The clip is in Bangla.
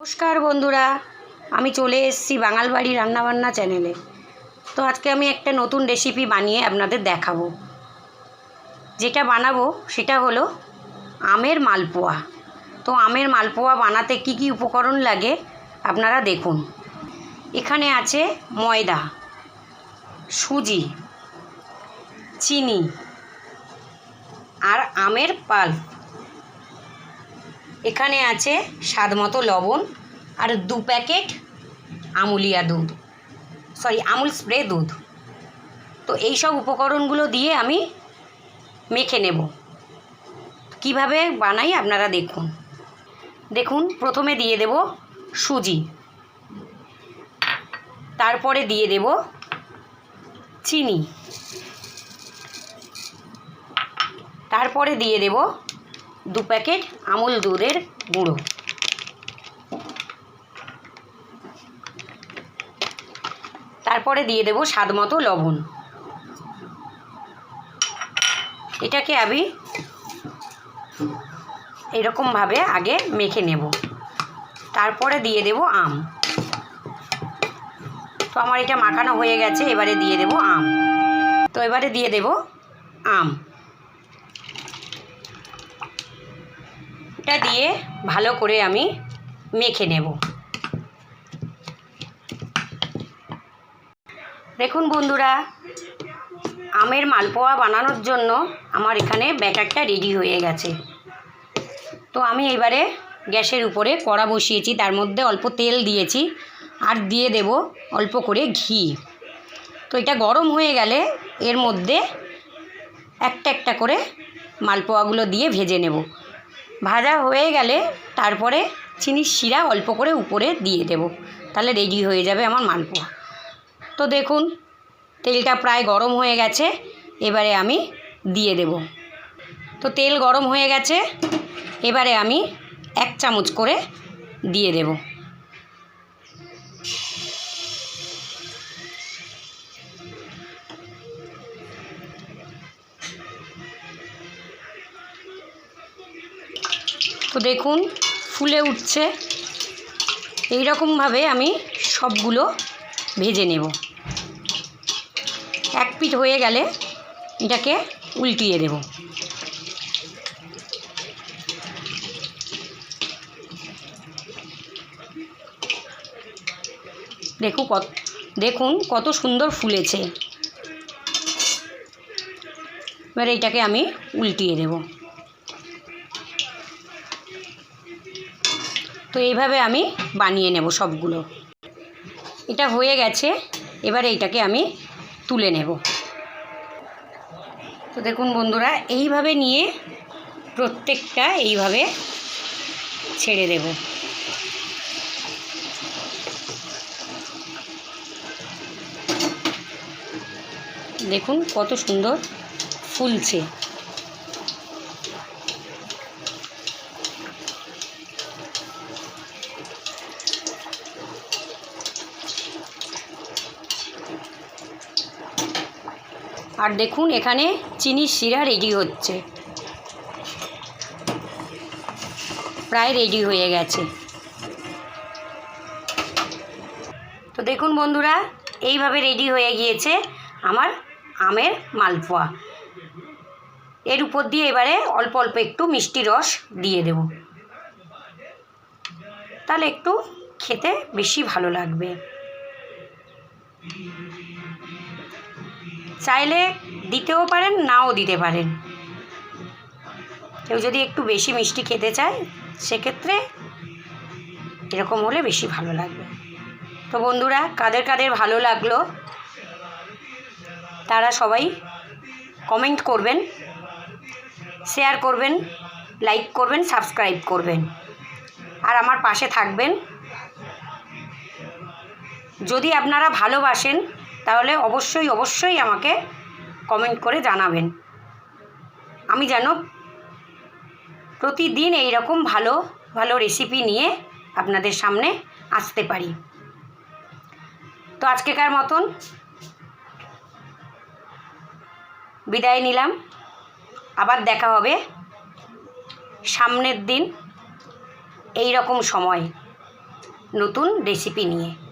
নমস্কার বন্ধুরা, আমি চলে এসেছি বাঙাল বাড়ি রান্নাবান্না চ্যানেলে। তো আজকে আমি একটা নতুন রেসিপি বানিয়ে আপনাদের দেখাবো। যেটা বানাবো সেটা হলো আমের মালপোয়া। তো আমের মালপোয়া বানাতে কি কি উপকরণ লাগে আপনারা দেখুন। এখানে আছে ময়দা, সুজি, চিনি আর আমের পাল্প। এখানে আছে স্বাদমতো লবণ আর 2 প্যাকেট আমুলিয়া দুধ, আমুল স্প্রে দুধ। তো এই সব উপকরণগুলো দিয়ে আমি মেখে নেব। কিভাবে বানাই আপনারা দেখুন। প্রথমে দিয়ে দেব সুজি, তারপরে দিয়ে দেব চিনি, তারপরে দিয়ে দেব 2 প্যাকেট আমুল দুধের গুঁড়ো, তারপরে দিয়ে দেব স্বাদমতো লবণ। এটাকে আমি এরকমভাবে আগে মেখে নেব। তারপরে দিয়ে দেব আম। তো আমার এটা মাখানো হয়ে গেছে, এবারে দিয়ে দেব আম। তো এবারে দিয়ে দেব আম। এটা দিয়ে ভালো করে আমি মেখে নেব। দেখুন বন্ধুরা, আমের মালপোয়া বানানোর জন্য আমার এখানে ব্যাটারটা রেডি হয়ে গেছে। তো আমি এবারে গ্যাসের উপরে কড়া বসিয়েছি, তার মধ্যে অল্প তেল দিয়েছি আর দিয়ে দেব অল্প করে ঘি। তো এটা গরম হয়ে গেলে এর মধ্যে একটা একটা করে মালপোয়াগুলো দিয়ে ভেজে নেব। ভাজা হয়ে গেলে তারপরে চিনির শিরা অল্প করে উপরে দিয়ে দেব, তাহলে রেডি হয়ে যাবে আমার মালপোয়া। তো দেখুন তেলটা প্রায় গরম হয়ে গেছে, এবারে আমি দিয়ে দেব। তো তেল গরম হয়ে গেছে, এবারে আমি 1 চামচ করে দিয়ে দেব। তো দেখুন ফুলে উঠছে। এই রকমভাবে আমি সবগুলো ভেজে নেব। এক পিঠ হয়ে গেলে এটাকে উল্টিয়ে দেব। দেখুন কত সুন্দর ফুলেছে। এবার এটাকে আমি উল্টিয়ে দেব। তো এইভাবে আমি বানিয়ে নেব সবগুলো। এটা হয়ে গেছে, এবারে এইটাকে আমি তুলে নেব। তো দেখুন বন্ধুরা, এইভাবে নিয়ে প্রত্যেকটা এইভাবে ছেড়ে দেব। দেখুন কত সুন্দর ফুলছে। আর দেখুন এখানে চিনির শিরা রেডি হচ্ছে, প্রায় রেডি হয়ে গেছে। তো দেখুন বন্ধুরা, এইভাবে রেডি হয়ে গিয়েছে আমার আমের মালপোয়া। এর উপর দিয়ে এবারে অল্প অল্প একটু মিষ্টি রস দিয়ে দেব, তাহলে একটু খেতে বেশি ভালো লাগবে। চাইলে দিতেও পারেন, নাও দিতে পারেন। কেউ যদি একটু বেশি মিষ্টি খেতে চায় সেক্ষেত্রে এরকম হলে বেশি ভালো লাগবে। তো বন্ধুরা, কাদের কাদের ভালো লাগলো তারা সবাই কমেন্ট করবেন, শেয়ার করবেন, লাইক করবেন, সাবস্ক্রাইব করবেন আর আমার পাশে থাকবেন। যদি আপনারা ভালোবাসেন তাহলে অবশ্যই অবশ্যই আমাকে কমেন্ট করে জানাবেন। আমি যেন প্রতিদিন এই রকম ভালো ভালো রেসিপি নিয়ে আপনাদের সামনে আসতে পারি। তো আজকেকার মতন বিদায় নিলাম। আবার দেখা হবে সামনের দিন এই রকম সময়। নতুন রেসিপি নিয়ে।